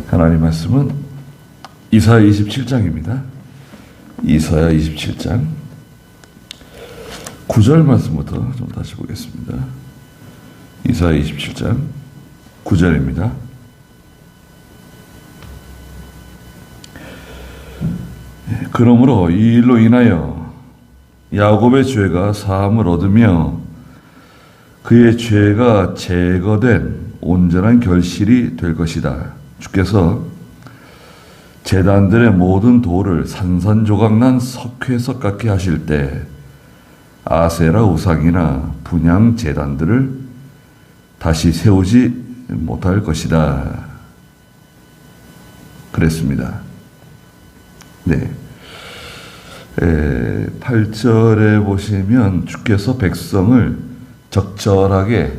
하나님 말씀은 이사야 27장입니다. 이사야 27장 9절 말씀부터 좀 다시 보겠습니다. 이사야 27장 9절입니다. 그러므로 이 일로 인하여 야곱의 죄가 사함을 얻으며 그의 죄가 제거된 온전한 결실이 될 것이다. 주께서 제단들의 모든 돌을 산산조각난 석회석 같게 하실 때 아세라 우상이나 분향 제단들을 다시 세우지 못할 것이다. 그랬습니다. 네. 8절에 보시면 주께서 백성을 적절하게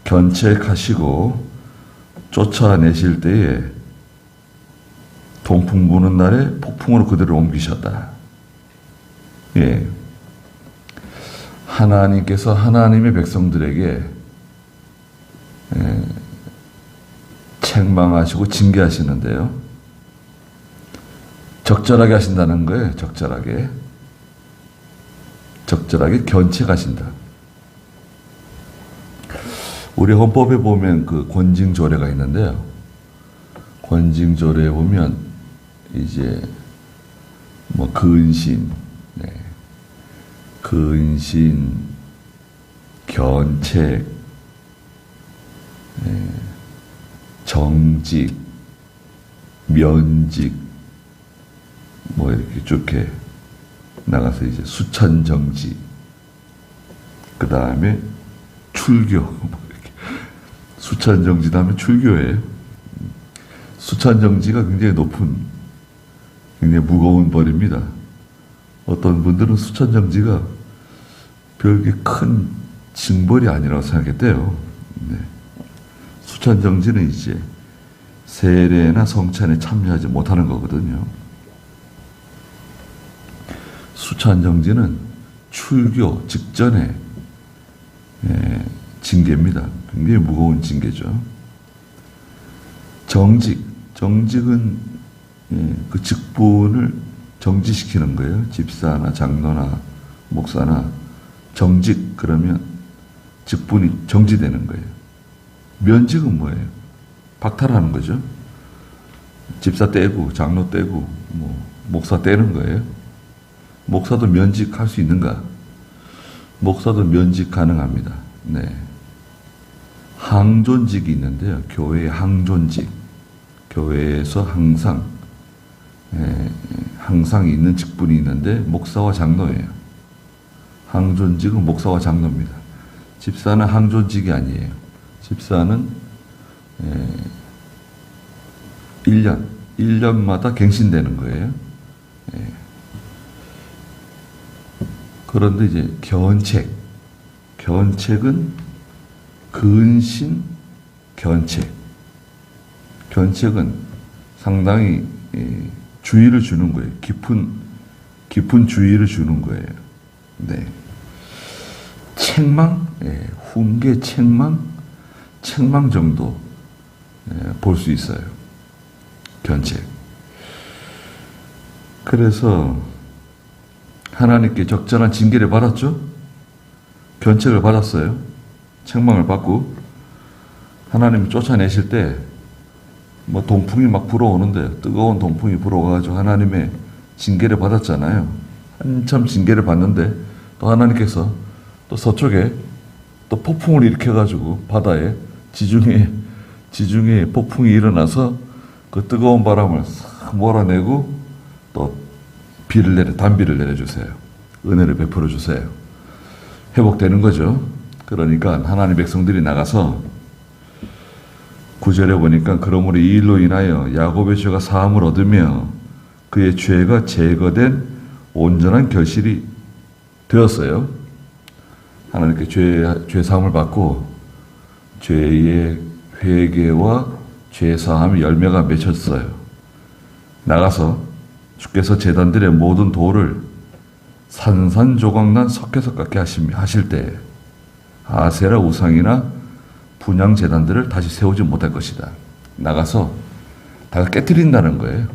견책하시고 쫓아내실 때에 동풍 부는 날에 폭풍으로 그들을 옮기셨다. 예. 하나님께서 하나님의 백성들에게 책망하시고 징계하시는데요. 적절하게 하신다는 거예요. 적절하게 견책하신다. 우리 헌법에 보면 그 권징조례가 있는데요. 권징조례에 보면 이제 뭐 근신, 근신, 견책, 정직, 면직, 뭐 이렇게 쭉 나가서 이제 수천정지, 그 다음에 출교, 수천정지 다음에 출교예요. 수천정지가 굉장히 높은, 굉장히 무거운 벌입니다. 어떤 분들은 수천정지가 별게 큰 징벌이 아니라고 생각했대요. 네. 수천정지는 이제 세례나 성찬에 참여하지 못하는 거거든요. 수천정지는 출교 직전에 징계입니다. 굉장히 무거운 징계죠. 정직은 그 직분을 정지시키는 거예요. 집사나 장로나 목사나 정직 그러면 직분이 정지되는 거예요. 면직은 뭐예요? 박탈하는 거죠. 집사 떼고 장로 떼고 뭐 목사 떼는 거예요. 목사도 면직할 수 있는가? 목사도 면직 가능합니다. 네. 항존직이 있는데요. 교회의 항존직. 교회에서 항상 있는 직분이 있는데 목사와 장로예요. 항존직은 목사와 장로입니다. 집사는 항존직이 아니에요. 집사는 1년마다 갱신되는 거예요. 그런데 이제 견책은 근신 견책은 상당히 주의를 주는 거예요. 깊은 주의를 주는 거예요. 네. 책망, 훈계 책망 정도 볼 수 있어요. 견책. 그래서 하나님께 적절한 징계를 받았죠. 견책을 받았어요. 책망을 받고 하나님이 쫓아내실 때 뭐 동풍이 막 불어오는데 뜨거운 동풍이 불어와가지고 하나님의 징계를 받았잖아요. 한참 징계를 받는데 또 하나님께서 또 서쪽에 또 폭풍을 일으켜가지고 바다에 지중해 폭풍이 일어나서 그 뜨거운 바람을 싹 몰아내고 또 단비를 내려주세요. 은혜를 베풀어 주세요. 회복되는 거죠. 그러니까 하나님 백성들이 나가서 9절에 보니까 그러므로 이 일로 인하여 야곱의 죄가 사함을 얻으며 그의 죄가 제거된 온전한 결실이 되었어요. 하나님께 죄 사함을 받고 죄의 회개와 죄 사함의 열매가 맺혔어요. 나가서 주께서 제단들의 모든 돌을 산산조각난 석회석 같게 하실 때 아세라 우상이나 분향 제단들을 다시 세우지 못할 것이다. 나가서 다 깨뜨린다는 거예요.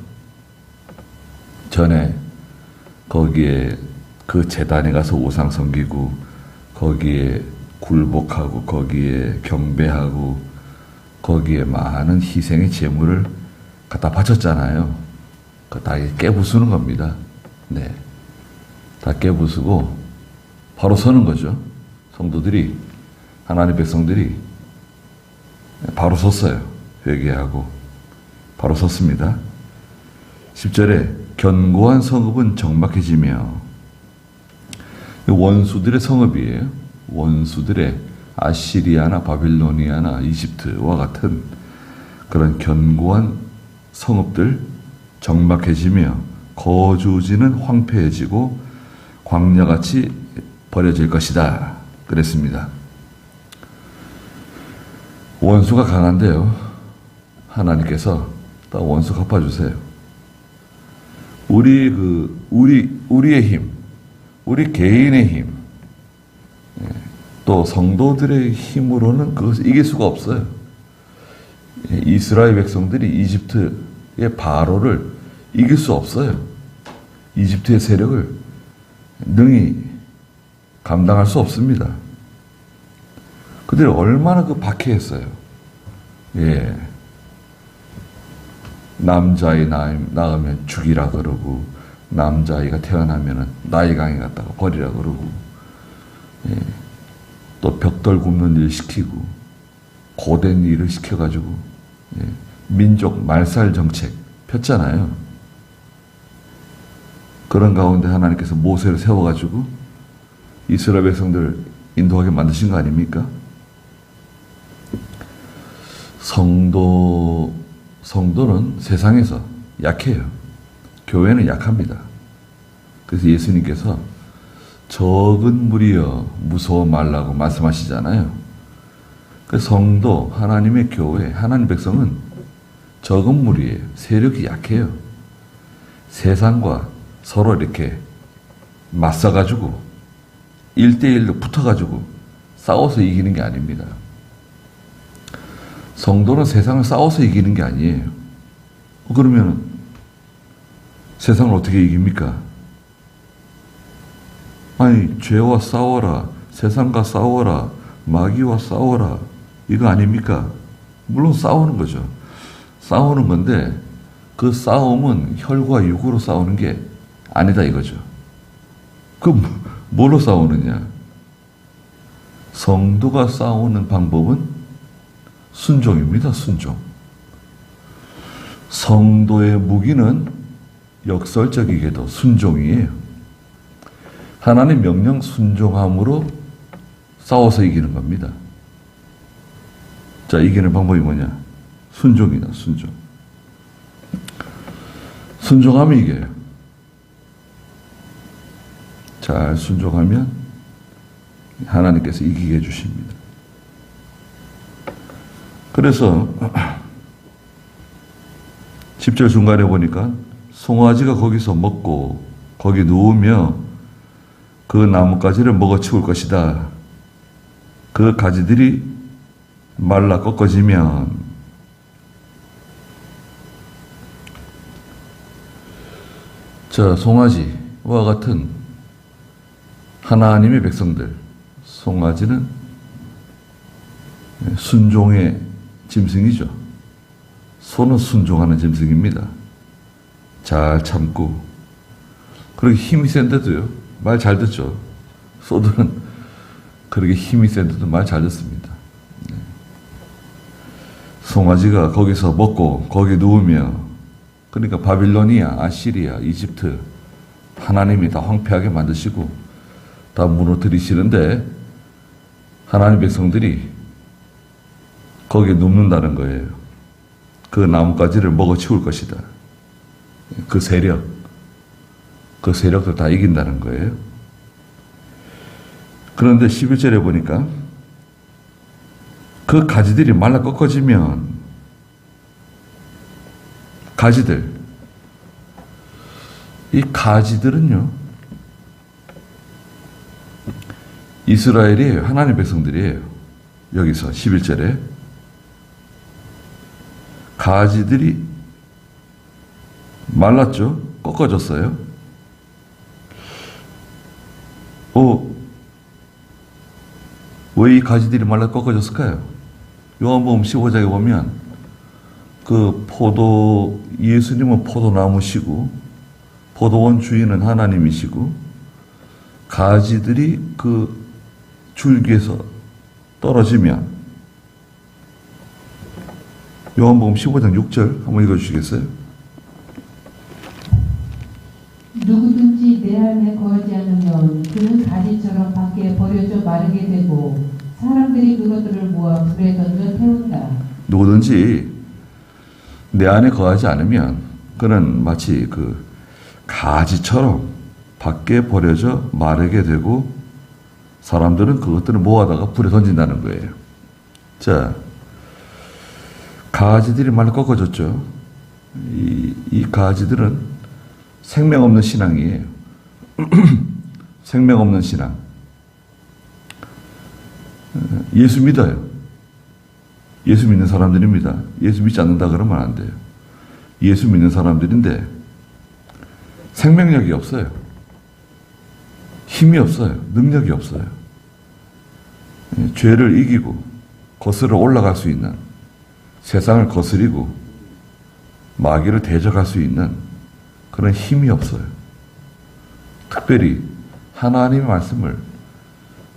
전에 거기에 그 제단에 가서 우상 섬기고 거기에 굴복하고 거기에 경배하고 거기에 많은 희생의 제물을 갖다 바쳤잖아요. 그거 다 깨부수는 겁니다. 네, 다 깨부수고 바로 서는 거죠. 성도들이, 하나님 백성들이 바로 섰어요. 회개하고 바로 섰습니다. 10절에 견고한 성읍은 적막해지며, 원수들의 성읍이에요. 원수들의 아시리아나 바빌로니아나 이집트와 같은 그런 견고한 성읍들 적막해지며 거주지는 황폐해지고 광야같이 버려질 것이다. 그랬습니다. 원수가 강한데요. 하나님께서 딱 원수 갚아주세요. 우리의 힘, 우리 개인의 힘, 또 성도들의 힘으로는 그것을 이길 수가 없어요. 이스라엘 백성들이 이집트의 바로를 이길 수 없어요. 이집트의 세력을 능히 감당할 수 없습니다. 그들이 얼마나 박해했어요. 예. 남자아이 낳으면 죽이라 그러고, 남자아이가 태어나면 나이강에 갖다가 버리라 그러고, 예. 또 벽돌 굽는 일 시키고, 고된 일을 시켜가지고, 예. 민족 말살 정책 폈잖아요. 그런 가운데 하나님께서 모세를 세워가지고 이스라엘 백성들 인도하게 만드신 거 아닙니까? 성도는 세상에서 약해요. 교회는 약합니다. 그래서 예수님께서 적은 무리여 무서워 말라고 말씀하시잖아요. 그 성도, 하나님의 교회, 하나님 백성은 적은 무리예요. 세력이 약해요. 세상과 서로 이렇게 맞서가지고 1대1로 붙어가지고 싸워서 이기는 게 아닙니다. 성도는 세상을 싸워서 이기는 게 아니에요. 그러면 세상을 어떻게 이깁니까? 아니, 죄와 싸워라, 세상과 싸워라, 마귀와 싸워라, 이거 아닙니까? 물론 싸우는 거죠. 싸우는 건데 그 싸움은 혈과 육으로 싸우는 게 아니다 이거죠. 그럼 뭘로 싸우느냐? 성도가 싸우는 방법은 순종입니다. 순종. 성도의 무기는 역설적이게도 순종이에요. 하나님 명령 순종함으로 싸워서 이기는 겁니다. 자, 이기는 방법이 뭐냐? 순종이다. 순종. 순종하면 이겨요. 잘 순종하면 하나님께서 이기게 해주십니다. 그래서 10절 중간에 보니까 송아지가 거기서 먹고 거기 누우며 그 나뭇가지를 먹어치울 것이다. 그 가지들이 말라 꺾어지면, 저 송아지와 같은 하나님의 백성들, 송아지는 순종의 짐승이죠. 소는 순종하는 짐승입니다. 잘 참고, 그렇게 힘이 센데도요, 말 잘 듣죠. 소들은 그렇게 힘이 센데도 말 잘 듣습니다. 송아지가 거기서 먹고 거기 누우며, 그러니까 바빌로니아, 아시리아, 이집트 하나님이 다 황폐하게 만드시고 다 무너뜨리시는데 하나님 백성들이 거기에 눕는다는 거예요. 그 나뭇가지를 먹어치울 것이다. 그 세력들 다 이긴다는 거예요. 그런데 11절에 보니까 그 가지들이 말라 꺾어지면, 이 가지들은요, 이스라엘이에요. 하나님 백성들이에요. 여기서 11절에 가지들이 말랐죠? 꺾어졌어요? 왜 이 가지들이 말라 꺾어졌을까요? 요한복음 15장에 보면 예수님은 포도나무시고 포도원 주인은 하나님이시고 가지들이 그 줄기에서 떨어지면 요한복음 15장 6절 한번 읽어주시겠어요? 누구든지 내 안에 거하지 않으면 그는 가지처럼 밖에 버려져 마르게 되고 사람들이 그것들을 모아 불에 던져 태운다. 누구든지 내 안에 거하지 않으면 그는 마치 그 가지처럼 밖에 버려져 마르게 되고 사람들은 그것들을 모아다가 불에 던진다는 거예요. 자, 가지들이 말라 꺾어졌죠. 이 가지들은 생명 없는 신앙이에요. 생명 없는 신앙. 예수 믿어요. 예수 믿는 사람들입니다. 예수 믿지 않는다 그러면 안 돼요. 예수 믿는 사람들인데 생명력이 없어요. 힘이 없어요. 능력이 없어요. 죄를 이기고 거스러 올라갈 수 있는, 세상을 거스리고 마귀를 대적할 수 있는 그런 힘이 없어요. 특별히 하나님의 말씀을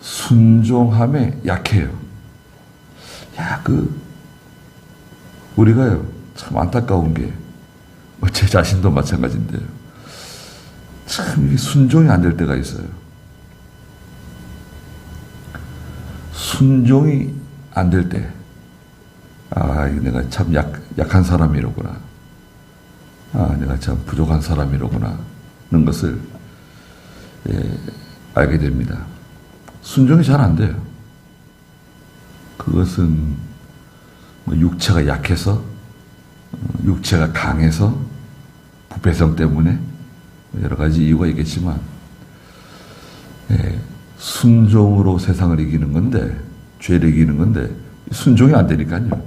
순종함에 약해요. 우리가요, 참 안타까운 게, 제 자신도 마찬가지인데요. 참 이게 순종이 안 될 때가 있어요. 순종이 안 될 때, 내가 참 약한 사람이로구나. 내가 참 부족한 사람이로구나. 하는 것을, 알게 됩니다. 순종이 잘 안 돼요. 그것은 육체가 약해서, 육체가 강해서, 부패성 때문에 여러 가지 이유가 있겠지만, 순종으로 세상을 이기는 건데, 죄를 이기는 건데, 순종이 안 되니까요.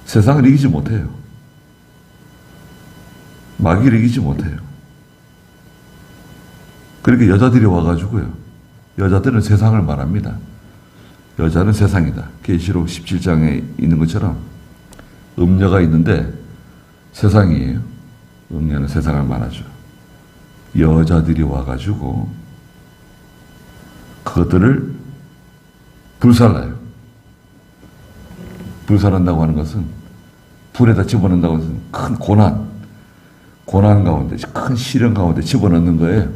세상을 이기지 못해요. 마귀를 이기지 못해요. 그러니까 여자들이 와가지고요. 여자들은 세상을 말합니다. 여자는 세상이다. 계시록 17장에 있는 것처럼 음녀가 있는데 세상이에요. 음녀는 세상을 말하죠. 여자들이 와가지고 그것들을 불살라요. 불살한다고 하는 것은 불에다 집어넣는다고 하는 것은 큰 고난 가운데, 큰 시련 가운데 집어넣는 거예요.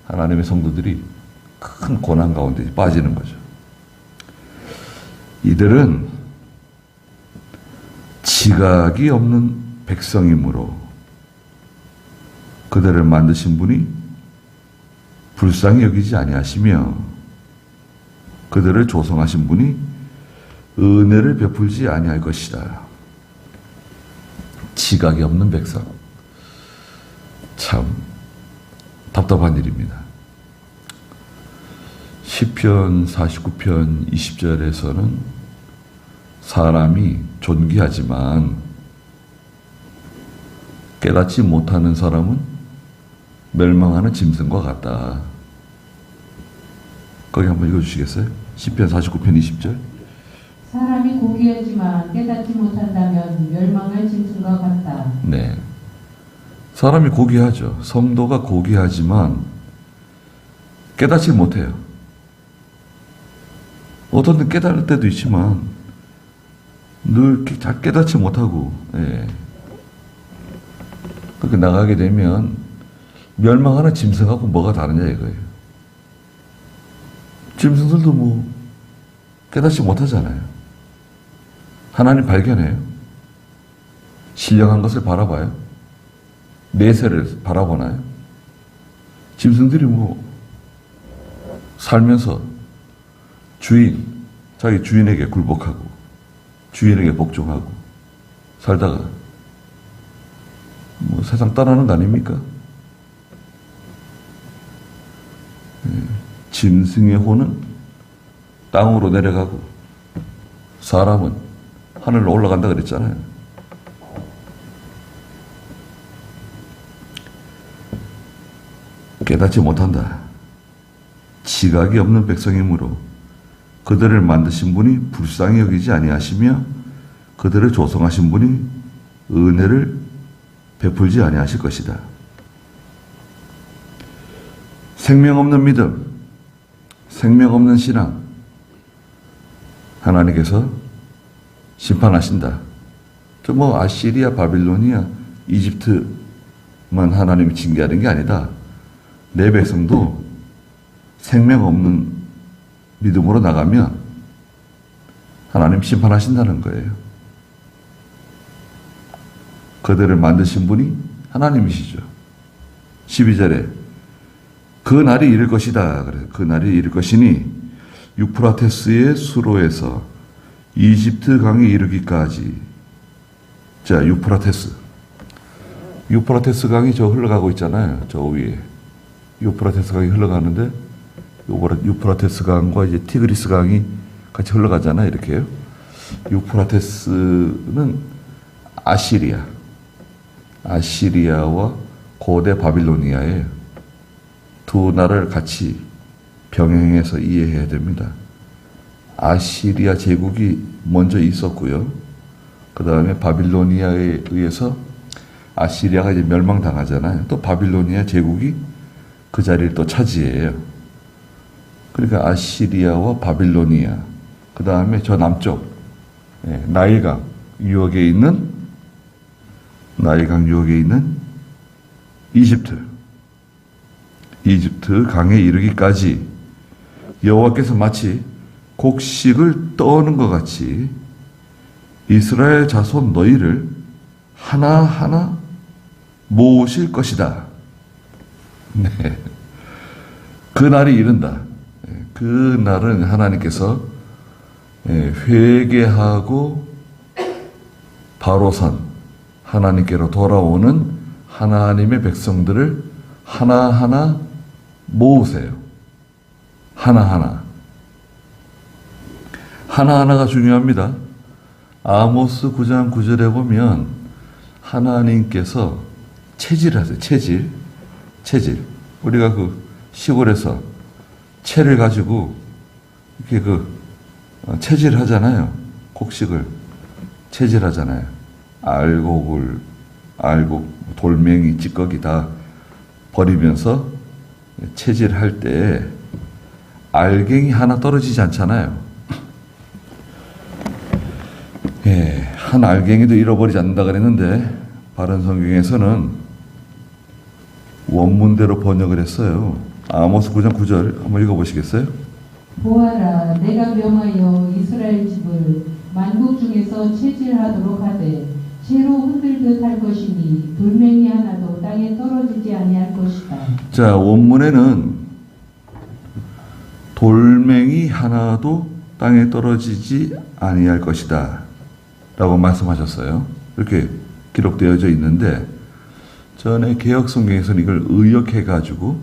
하나님의 성도들이 큰 고난 가운데 빠지는 거죠. 이들은 지각이 없는 백성이므로 그들을 만드신 분이 불쌍히 여기지 아니하시며 그들을 조성하신 분이 은혜를 베풀지 아니할 것이다. 지각이 없는 백성. 참 답답한 일입니다. 시편 49편 20절에서는 사람이 존귀하지만 깨닫지 못하는 사람은 멸망하는 짐승과 같다. 거기 한번 읽어주시겠어요? 시편 49편 20절. 사람이 고귀하지만 깨닫지 못한다면 멸망할 짐승과 같다. 네. 사람이 고귀하죠. 성도가 고귀하지만 깨닫지 못해요. 어떤 때 깨달을 때도 있지만 늘 잘 깨닫지 못하고 그렇게 나가게 되면 멸망하는 짐승하고 뭐가 다르냐 이거예요. 짐승들도 깨닫지 못하잖아요. 하나님 발견해요. 신령한 것을 바라봐요. 내세를 바라보나요? 짐승들이 살면서 자기 주인에게 굴복하고 주인에게 복종하고 살다가 세상 떠나는 거 아닙니까? 짐승의 혼은 땅으로 내려가고 사람은 하늘로 올라간다 그랬잖아요. 깨닫지 못한다. 지각이 없는 백성이므로 그들을 만드신 분이 불쌍히 여기지 아니하시며 그들을 조성하신 분이 은혜를 베풀지 아니하실 것이다. 생명 없는 믿음, 생명 없는 신앙, 하나님께서 심판하신다. 저 아시리아, 바빌로니아, 이집트만 하나님이 징계하는 게 아니다. 내 백성도 생명 없는 믿음으로 나가면 하나님 심판하신다는 거예요. 그들을 만드신 분이 하나님이시죠. 12절에 그 날이 이를 것이다. 그래서 그 날이 이를 것이니 유프라테스의 수로에서 이집트 강에 이르기까지. 자, 유프라테스 강이 저 흘러가고 있잖아요. 저 위에 유프라테스 강이 흘러가는데 유프라테스 강과 이제 티그리스 강이 같이 흘러가잖아요. 이렇게요. 유프라테스는 아시리아와 고대 바빌로니아예요. 두 나라를 같이 병행해서 이해해야 됩니다. 아시리아 제국이 먼저 있었고요. 그 다음에 바빌로니아에 의해서 아시리아가 이제 멸망당하잖아요. 또 바빌로니아 제국이 그 자리를 또 차지해요. 그러니까 아시리아와 바빌로니아, 그 다음에 저 남쪽 나일강 유역에 있는 이집트 강에 이르기까지 여호와께서 마치 곡식을 떠는 것 같이 이스라엘 자손 너희를 하나하나 모으실 것이다. 네. 그 날이 이른다. 그 날은 하나님께서 회개하고 바로 선 하나님께로 돌아오는 하나님의 백성들을 하나하나 모으세요. 하나하나가 중요합니다. 아모스 9장 9절에 보면 하나님께서 채질하세요. 채질. 우리가 그 시골에서 채를 가지고 이렇게 채질하잖아요. 곡식을 채질하잖아요. 알곡, 돌멩이, 찌꺼기 다 버리면서 채질할 때 알갱이 하나 떨어지지 않잖아요. 한 알갱이도 잃어버리지 않는다 그랬는데 바른 성경에서는 원문대로 번역을 했어요. 아모스 9장 9절 한번 읽어보시겠어요? 보아라, 내가 명하여 이스라엘 집을 만국 중에서 채질하도록 하되 채로 흔들듯 할 것이니 돌멩이 하나도 땅에 떨어지지 아니할 것이다. 자, 원문에는 돌멩이 하나도 땅에 떨어지지 아니할 것이다 라고 말씀하셨어요. 이렇게 기록되어져 있는데 전에 개역 성경에서는 이걸 의역해 가지고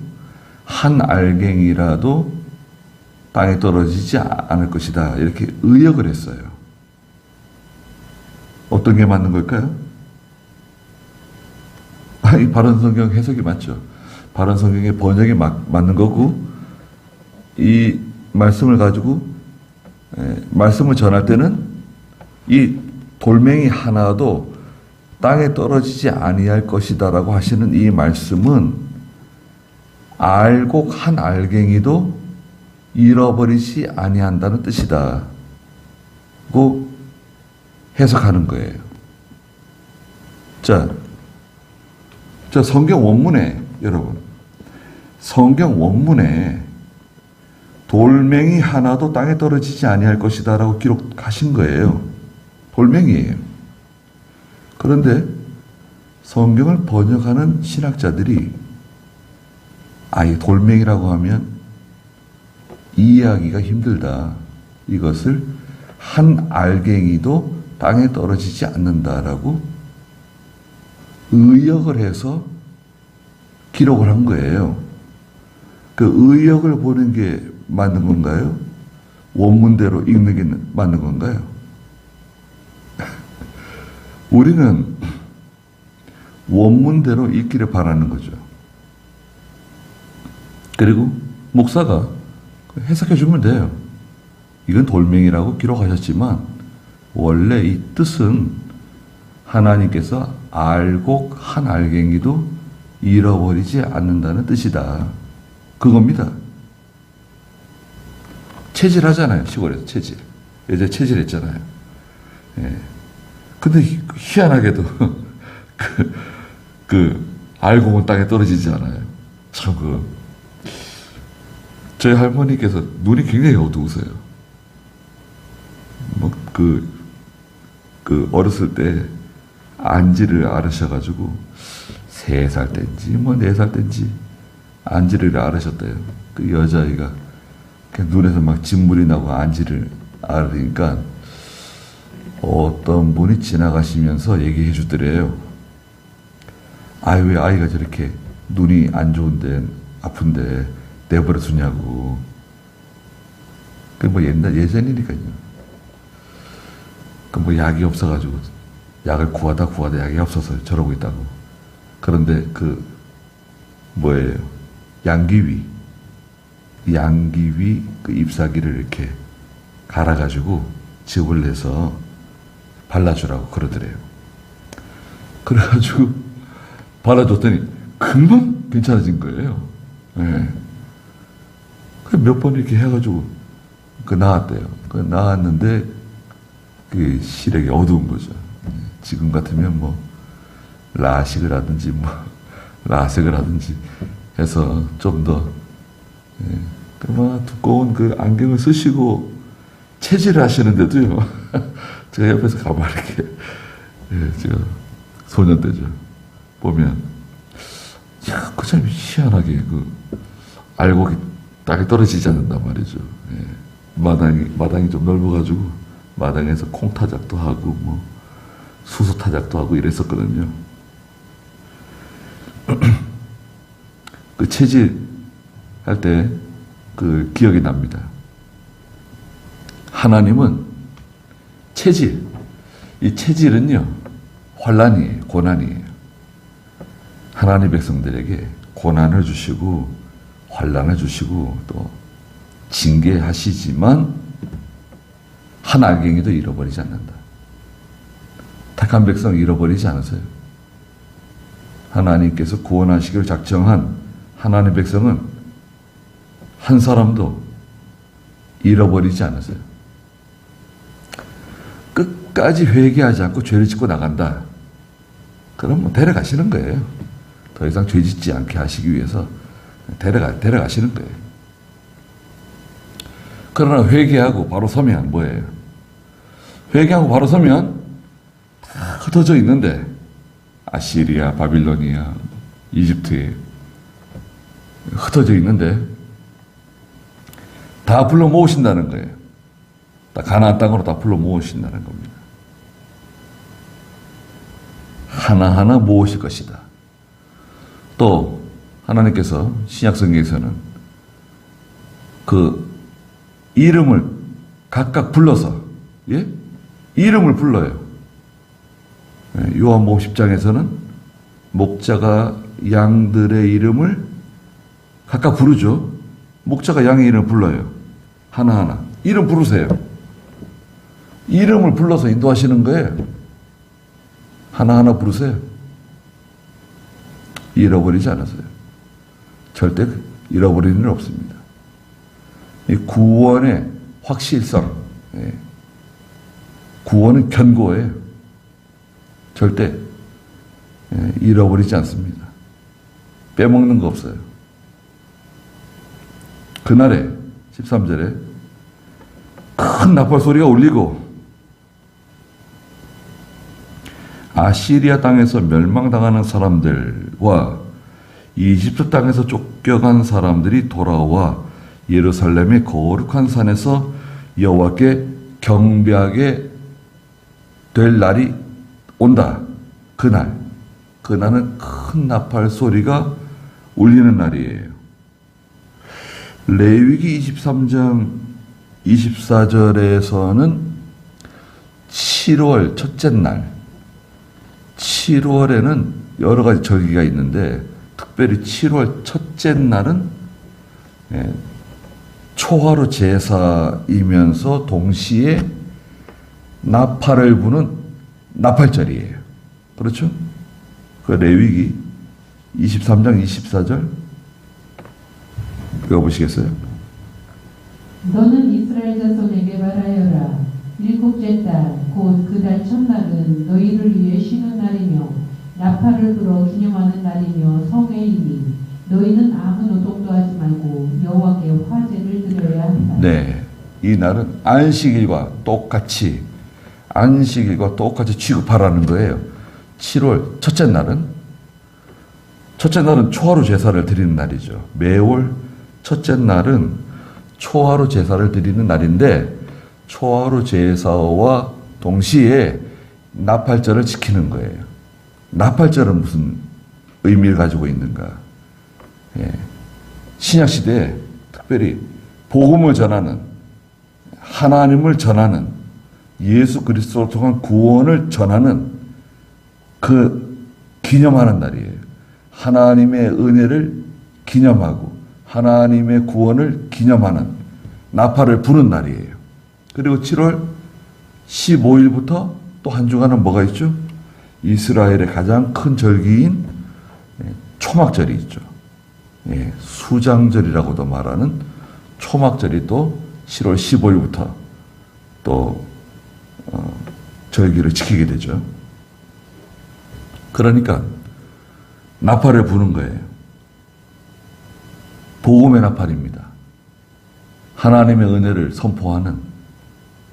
한 알갱이라도 땅에 떨어지지 않을 것이다 이렇게 의역을 했어요. 어떤 게 맞는 걸까요? 이 바른 성경 해석이 맞죠. 바른 성경의 번역이 맞는 거고 이 말씀을 가지고 말씀을 전할 때는 이 돌멩이 하나도 땅에 떨어지지 아니할 것이다 라고 하시는 이 말씀은 알곡 한 알갱이도 잃어버리지 아니한다는 뜻이다 고 해석하는 거예요. 자, 성경 원문에 여러분 성경 원문에 돌멩이 하나도 땅에 떨어지지 아니할 것이다 라고 기록하신 거예요. 돌멩이에요. 그런데 성경을 번역하는 신학자들이 아예 돌멩이라고 하면 이해하기가 힘들다. 이것을 한 알갱이도 땅에 떨어지지 않는다라고 의역을 해서 기록을 한 거예요. 그 의역을 보는 게 맞는 건가요? 원문대로 읽는 게 맞는 건가요? 우리는 원문대로 읽기를 바라는 거죠. 그리고 목사가 해석해 주면 돼요. 이건 돌멩이라고 기록하셨지만 원래 이 뜻은 하나님께서 알곡 한 알갱이도 잃어버리지 않는다는 뜻이다. 그겁니다. 체질하잖아요. 시골에서 체질. 예전에 체질했잖아요. 예. 근데 희한하게도 알곡은 땅에 떨어지지 않아요. 참 저희 할머니께서 눈이 굉장히 어두우세요. 어렸을 때 안지를 앓으셔가지고 3살 땐지 4살 땐지 안지를 앓으셨대요. 그 여자아이가 눈에서 막 진물이 나고 안지를 앓으니까 어떤 분이 지나가시면서 얘기해 주더래요. 왜 아이가 저렇게 눈이 안 좋은데 아픈데 내버려 두냐고. 예전이니까요. 약이 없어가지고 약을 구하다 약이 없어서 저러고 있다고. 그런데 양귀비 그 잎사귀를 이렇게 갈아가지고 즙을 내서 발라주라고 그러더래요. 그래가지고 발라줬더니 금방 괜찮아진 거예요. 네. 몇 번 이렇게 해가지고 나았대요. 나았는데 시력이 어두운 거죠. 지금 같으면 라식을 하든지 라섹을 하든지 해서 좀 더 두꺼운 안경을 쓰시고 체질을 하시는데도요. 제가 옆에서 가만히 이렇게 제가 소년 때죠. 보면 참 희한하게 알곡이 땅에 떨어지지 않는단 말이죠. 마당이 좀 넓어가지고 마당에서 콩타작도 하고 수소타작도 하고 이랬었거든요. 체질 할 때 기억이 납니다. 하나님은 이 체질은요 환난이에요. 고난이에요. 하나님 백성들에게 고난을 주시고 환난을 주시고 또 징계하시지만 한 알갱이도 잃어버리지 않는다. 택한 백성 잃어버리지 않으세요. 하나님께서 구원하시기를 작정한 하나님 백성은 한 사람도 잃어버리지 않으세요. 끝까지 회개하지 않고 죄를 짓고 나간다. 그럼 데려가시는 거예요. 더 이상 죄 짓지 않게 하시기 위해서 데려가시는 거예요. 그러나 회개하고 바로 서면 뭐예요? 회개하고 바로 서면 다 흩어져 있는데 아시리아, 바빌로니아, 이집트에 흩어져 있는데 다 불러 모으신다는 거예요. 다 가나안 땅으로 다 불러 모으신다는 겁니다. 하나하나 모으실 것이다. 또 하나님께서 신약성경에서는 이름을 각각 불러서 이름을 불러요. 요한복음 10장에서는 목자가 양들의 이름을 각각 부르죠. 목자가 양의 이름을 불러요. 하나하나 이름 부르세요. 이름을 불러서 인도하시는 거예요. 하나하나 부르세요. 잃어버리지 않았어요. 절대 잃어버리는 일 없습니다. 이 구원의 확실성, 구원은 견고해요. 절대 잃어버리지 않습니다. 빼먹는 거 없어요. 그날에 13절에 큰 나팔 소리가 울리고 아시리아 땅에서 멸망당하는 사람들과 이집트 땅에서 쫓겨간 사람들이 돌아와 예루살렘의 거룩한 산에서 여호와께 경배하게 될 날이 온다. 그날은 큰 나팔 소리가 울리는 날이에요. 레위기 23장 24절에서는 7월 첫째 날, 7월에는 여러 가지 절기가 있는데 특별히 7월 첫째 날은 예, 초하루 제사이면서 동시에 나팔을 부는 나팔절이에요. 그렇죠? 그 레위기 23장 24절 읽어보시겠어요? 너는 이스라엘 자손에게 말하여라. 일곱째 달 곧 그 달 첫날은 너희를 위해 쉬는 날이며 나팔을 불어 기념하는 날이며 성회이니 너희는 아무 노동도 하지 말고 여호와께 화제를 드려야 한다. 네, 이 날은 안식일과 똑같이 취급하라는 거예요. 7월 첫째 날은 초하루 제사를 드리는 날이죠. 매월 첫째 날은 초하루 제사를 드리는 날인데 초하루 제사와 동시에 나팔절을 지키는 거예요. 나팔절은 무슨 의미를 가지고 있는가? 예. 신약시대에 특별히 복음을 전하는, 하나님을 전하는, 예수 그리스도를 통한 구원을 전하는 그 기념하는 날이에요. 하나님의 은혜를 기념하고 하나님의 구원을 기념하는 나팔을 부는 날이에요. 그리고 7월 15일부터 또 한 주간은 뭐가 있죠? 이스라엘의 가장 큰 절기인 초막절이 있죠. 예, 수장절이라고도 말하는 초막절이 또 7월 15일부터 또 절기를 지키게 되죠. 그러니까 나팔을 부는 거예요. 복음의 나팔입니다. 하나님의 은혜를 선포하는,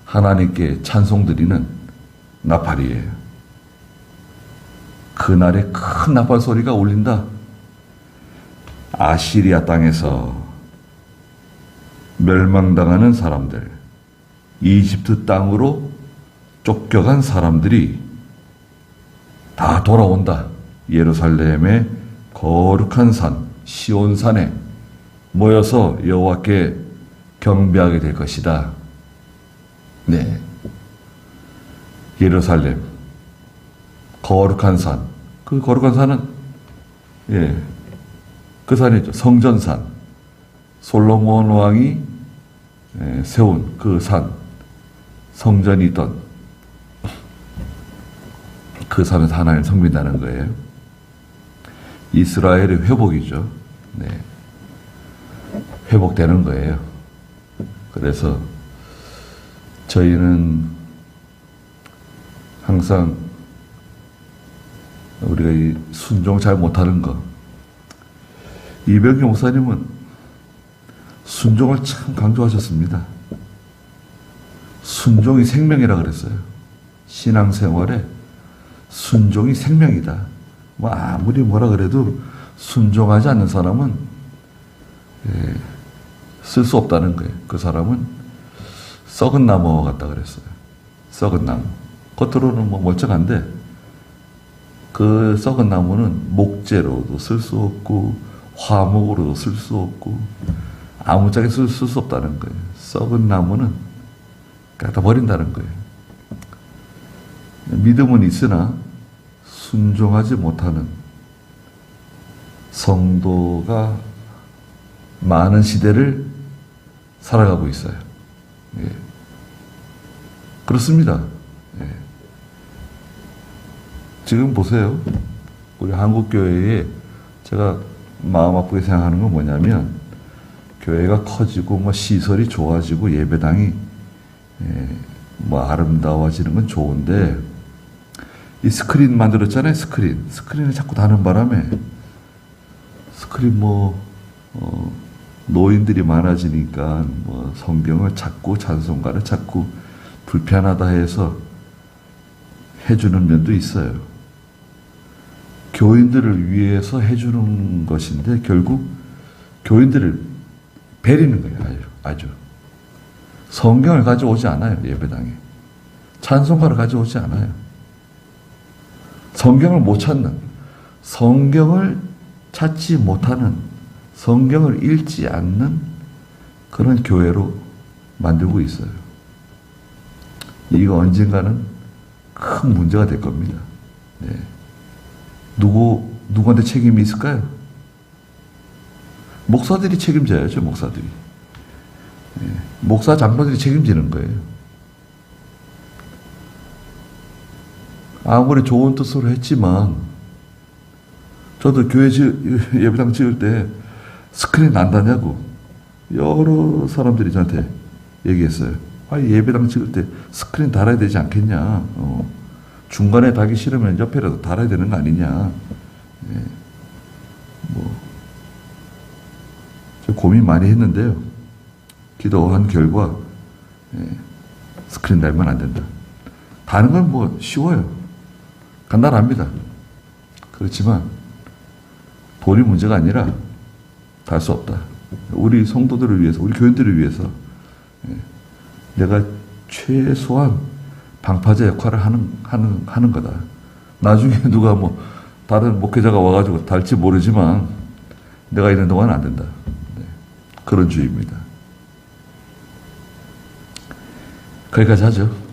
하나님께 찬송드리는 나팔이에요. 그날에 큰 나팔 소리가 울린다. 아시리아 땅에서 멸망당하는 사람들, 이집트 땅으로 쫓겨간 사람들이 다 돌아온다. 예루살렘의 거룩한 산, 시온산에 모여서 여호와께 경배하게 될 것이다. 네. 예루살렘, 거룩한 산. 그 거룩한 산은, 예, 그 산이죠. 성전산. 솔로몬 왕이 세운 그 산, 성전이 있던 그 산에서 하나님 섬긴다는 거예요. 이스라엘의 회복이죠. 네. 회복되는 거예요. 그래서 저희는 항상 우리가 이 순종 잘 못하는 거, 이병규 목사님은 순종을 참 강조하셨습니다. 순종이 생명이라 그랬어요. 신앙생활에 순종이 생명이다. 뭐 아무리 뭐라 그래도 순종하지 않는 사람은 쓸 수 없다는 거예요. 그 사람은 썩은 나무 같다 그랬어요. 썩은 나무. 겉으로는 뭐 멀쩡한데 그 썩은 나무는 목재로도 쓸 수 없고 화목으로도 쓸 수 없고 아무짝에 쓸 수 없다는 거예요. 썩은 나무는 갖다 버린다는 거예요. 믿음은 있으나 순종하지 못하는 성도가 많은 시대를 살아가고 있어요. 예. 그렇습니다. 예. 지금 보세요. 우리 한국교회에 제가 마음 아프게 생각하는 건 뭐냐면 교회가 커지고 뭐 시설이 좋아지고 예배당이 뭐 아름다워지는 건 좋은데 이 스크린 만들었잖아요. 스크린에 자꾸 다는 바람에 스크린 노인들이 많아지니까 뭐 성경을 찾고 찬송가를 찾고 불편하다 해서 해주는 면도 있어요. 교인들을 위해서 해주는 것인데 결국 교인들을 베리는 거예요. 아주. 성경을 가져오지 않아요. 예배당에. 찬송가를 가져오지 않아요. 성경을 못 찾는, 성경을 찾지 못하는, 성경을 읽지 않는 그런 교회로 만들고 있어요. 이거 언젠가는 큰 문제가 될 겁니다. 네. 누구한테 책임이 있을까요? 목사들이 책임져야죠, 목사들이. 예, 목사 장로들이 책임지는 거예요. 아무리 좋은 뜻으로 했지만, 저도 교회 예배당 지을 때 스크린 난다냐고 여러 사람들이 저한테 얘기했어요. 아, 예배당 지을 때 스크린 달아야 되지 않겠냐. 중간에 달기 싫으면 옆에라도 달아야 되는 거 아니냐. 예, 저 고민 많이 했는데요. 기도한 결과, 예, 스크린 달면 안 된다. 다른 건 뭐 쉬워요. 간단합니다. 그렇지만 돈이 문제가 아니라 달 수 없다. 우리 성도들을 위해서, 우리 교인들을 위해서, 예, 내가 최소한 방파제 역할을 하는 거다. 나중에 누가 뭐 다른 목회자가 와가지고 달지 모르지만 내가 있는 동안 안 된다. 네, 그런 주의입니다. 거기까지 하죠.